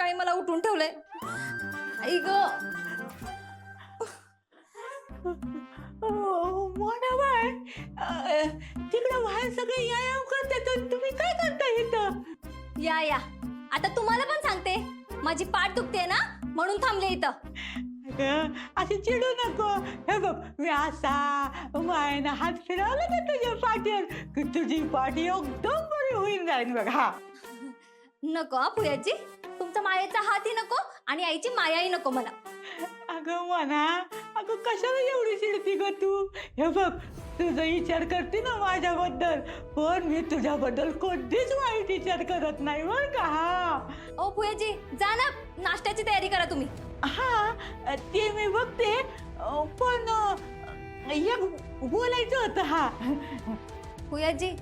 सकाळी मला उठून ठेवलंय. आई ग. मोना बाय, तिकडं बाहेर सगळे व्यायाम करतात आणि तुम्ही काय करता इथं? या आता तुम्हाला पण सांगते, माझी पाठ दुखते ना म्हणून थांबले इथं. अगं अशी चिडू नको. हे बघ, मी असा मायना हात फिरवला ना तुझ्या पाठीवर की तुझी पाठी एकदम बरी होईल जाईल बघ. हा नको हा पुयाजी, तुमचा मायेचा हातही नको आणि आईची मायाही नको मला. अगं म्हणा, अगं कशाला एवढी चिडती ग तू? हे बघ, तुझा विचार करते ना माझ्याबद्दल, पण मी तुझ्याबद्दल कोणतीच वाईट विचार करत नाही बरं का. हा ओ पुयाजी, जा ना, नाश्त्याची तयारी करा तुम्ही. हा ते मी बघते, पण एक बोलायचं होतं. हा पुयाजी,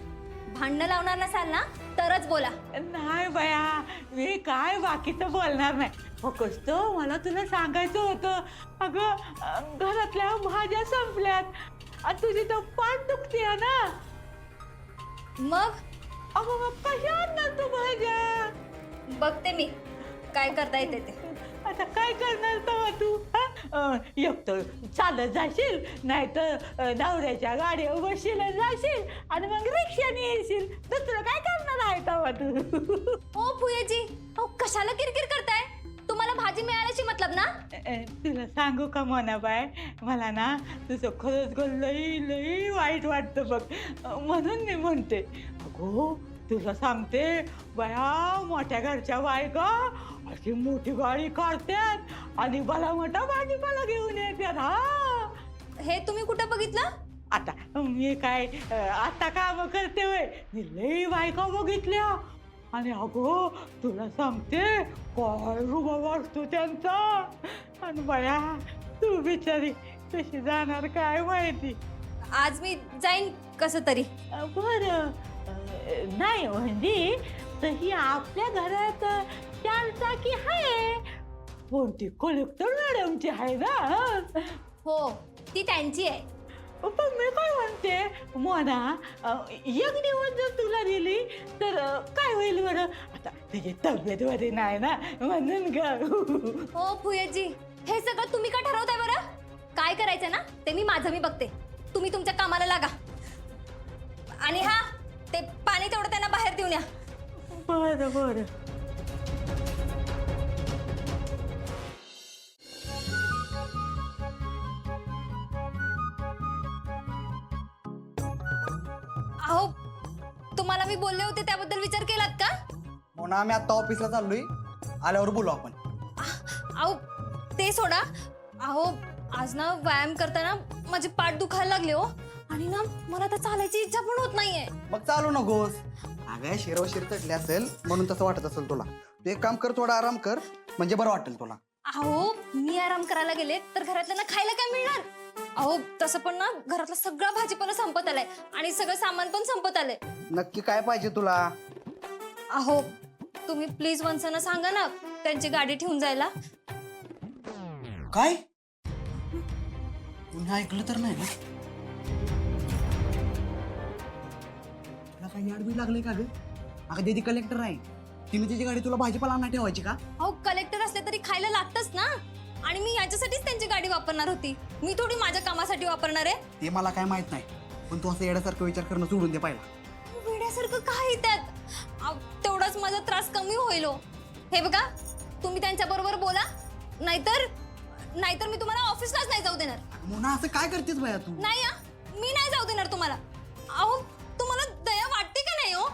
भांडणं लावणार नसाल ना तरच बोला. नाही बया, मी काय बाकीचं बोलणार नाही. फक्त मला तुला सांगायचं होतं, अगं घरातल्या भाज्या संपल्यात आणि तुझी तर पाठ दुखते ना. मग अगं मग कशा आणणार तू भाज्या? बघते मी काय करता येते ते. आता काय करणार तेव्हा तू? एक तर चालत जाशील, नाही तर नवऱ्याच्या गाडीवर बसशील जाशील आणि मग रिक्षाने येशील. दुसरं काय करणार आहे तेव्हा तू? ओ पुयाजी, अहो कशाला किरकिर करताय? तुम्हाला भाजी मिळाल्याची मतलब ना. तुला सांगू का मोनाबाई, मला ना तुझं खरंच ग लई लई वाईट वाटतं बघ. म्हणून मी म्हणते, अगो तुला सांगते बया, मोठ्या घरच्या बायका अशी मोठी गाडी काढतात आणि मला मोठा भाजीपाला घेऊन येतात. हा हे तुम्ही कुठं बघितलं? आता मी काय आता काम करते वय, मी लई बायका बघितल्या आणि अगो तुला सांगते काय रुबाब असतो त्यांचा. आणि बया तू बिचारी कशी जाणार काय माहिती. आज मी जाईन कसं तरी. बरं, नाही म्हणजे तशी आपल्या घरात 4 चाकी आहे, पण ती कलेक्टर मॅडमची आहे ना. हो, ती त्यांची आहे. पण मी काय म्हणते मोना, एक दिवस जर तुला दिली तर काय होईल बरं? आता तुझी तब्येत बरी नाही ना म्हणून ग. हो पुयाजी, हे सगळं तुम्ही का ठरवताय बरं? काय करायचं ना ते मी माझं मी बघते. तुम्ही तुमच्या कामाला लागा. आणि हा, ते पाणी तेवढं त्यांना बाहेर देऊन या. बरं बरं. अहो, तुम्हाला मी बोलले होते त्याबद्दल विचार केलात का? म्हणून आम्ही आता ऑफिसला चाललोय, आल्यावर बोलू आपण. अहो ते सोडा. अहो आज ना व्यायाम करताना माझी पाठ दुखायला लागले हो, आणि ना मला आता चालायची इच्छा पण होत नाहीये. मग चालू नकोस. अगं शिरवशिर चढली असेल म्हणून तसं वाटत असेल तुला. तू एक काम कर, थोडा आराम कर, म्हणजे बरं वाटेल तुला. अहो मी आराम करायला गेले तर घरातल्यांना खायला काय मिळणार? अहो तसं पण ना घरातला सगळा भाजीपाला संपत आलाय आणि सगळं सामान पण संपत आलंय. नक्की काय पाहिजे तुला? अहो तुम्ही प्लीज वंसांना सांगा ना त्यांची गाडी ठेवून जायला. काय पुन्हा ऐकलं तर नाही ना? तुला काही याड बी लागले का ग? अगं दीदी कलेक्टर आहे, तिने तिची गाडी तुला भाजीपाला आणा ठेवायची का? अहो कलेक्टर असले तरी खायला लागतच ना, आणि मी याच्यासाठीच त्यांची गाडी वापरणार होती. मी थोडी माझ्या कामासाठी वापरणार आहे. ते मला काय माहित नाही, पण तू असं येण्यासारखं विचार करणं सोडून दे पहिला. वेड्यासारखं काय त्यात? तेवढाच माझा त्रास कमी होईल हो. हे बघा, तुम्ही त्यांच्या बरोबर बोला, नाहीतर मी तुम्हाला ऑफिसलाच नाही जाऊ देणार. मोना असं काय करतेस बाया तू? नाही मी नाही जाऊ देणार तुम्हाला. अहो तुम्हाला दया वाटते का नाही हो?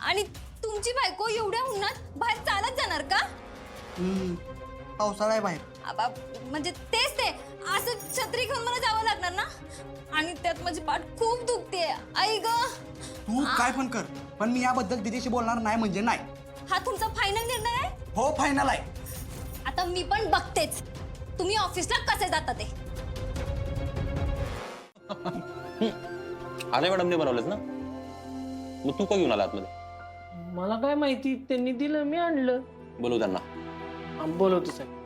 आणि तुमची बायको एवढ्या उन्हात बाहेर चालत जाणार का? पावसाळा आहे बाहेर. म्हणजे तेच ते, असं छत्री घेऊन मला जावं लागणार ना, आणि त्यात माझी पाठ खूप दुखते. आई ग. तू काय पण कर, पण मी याबद्दल दीदीशी बोलणार नाही म्हणजे नाही. हा तुमचा फायनल निर्णय आहे? हो फायनल आहे. आता मी पण बघतेच तुम्ही ऑफिसला कसे जाता ते. आले मॅडमने बनवलेच ना, मग तू का घेऊन आला आतमध्ये? मला काय माहिती, त्यांनी दिलं मी आणलं. बोलू त्यांना. बोलवतो साहेब.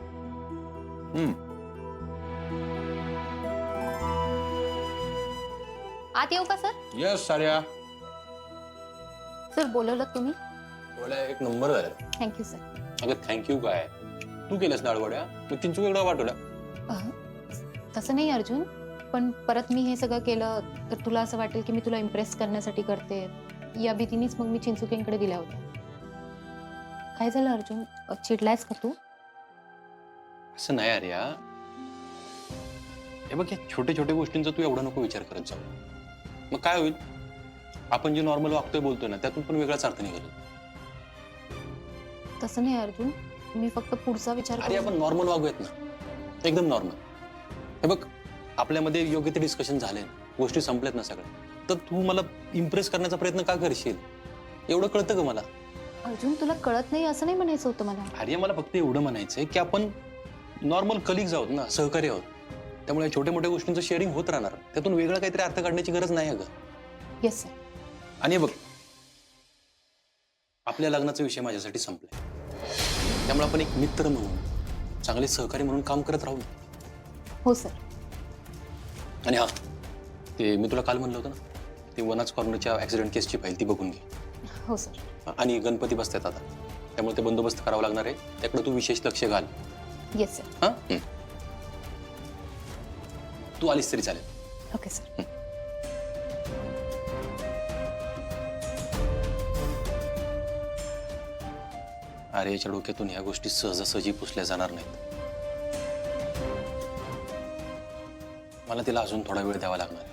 आत येऊ का सर? यस साऱ्या. सर बोलवलं तुम्ही? बोला, एक नंबर झाला. Thank you sir. अगं थँक्यू काय, तू केलंस डाळवड्या मग चिंचू वेगळं वाटवल्या. तसं नाही अर्जुन, पण परत मी हे सगळं केलं तर तुला असं वाटेल की मी तुला इम्प्रेस करण्यासाठी करते, या भीतीनेच मग मी चिंचुकेंकडे दिल्या होत्या. काय झालं अर्जुन, चिडलायस का तू? असं नाही अरे. हे बघ, या छोट्या छोट्या गोष्टींचा तू एवढा नको विचार करत जाऊ. मग काय होईल, आपण जे नॉर्मल वागतोय बोलतोय ना त्यातून पण वेगळाच अर्थ निघेल. तसं नाही अर्जुन, मी फक्त पुढचा विचार अरे आपण नॉर्मल वागूयात ना, एकदम नॉर्मल. हे बघ, आपल्यामध्ये योग्य ते डिस्कशन झाले, गोष्टी संपल्यात ना सगळ्या, तर तू मला इम्प्रेस करण्याचा प्रयत्न का करशील? एवढं कळतं का मला? अर्जुन तुला कळत नाही असं नाही म्हणायचं होतं मला. अरे मला फक्त एवढं म्हणायचंय की आपण नॉर्मल कलिग्स आहोत ना, सहकारी आहोत. त्यामुळे छोट्या मोठ्या गोष्टींचं शेअरिंग होत राहणार, त्यातून वेगळा काहीतरी अर्थ काढण्याची गरज नाही अगं. Yes sir. आणि बघ, आपल्या लग्नाचा विषय माझ्यासाठी संपलाय, त्यामुळे आपण एक मित्र म्हणून, चांगले सहकारी म्हणून काम करत राहू ना. हो सर. आणि हा, ते मी तुला काल म्हणलं होतं ना, ते वनाज कॉर्नरच्या ऍक्सिडेंट केसची फाईल ती बघून घे. हो सर. आणि गणपती बसतात आता, त्यामुळे ते बंदोबस्त करावा लागणार आहे, त्याकडे तू विशेष लक्ष घाल. Yes sir. हा, तू आलीस तरी चालेल. Okay sir. अरे याच्या डोक्यातून ह्या गोष्टी सहजासहजी पुसल्या जाणार नाहीत. मला तिला अजून थोडा वेळ द्यावा लागणार आहे.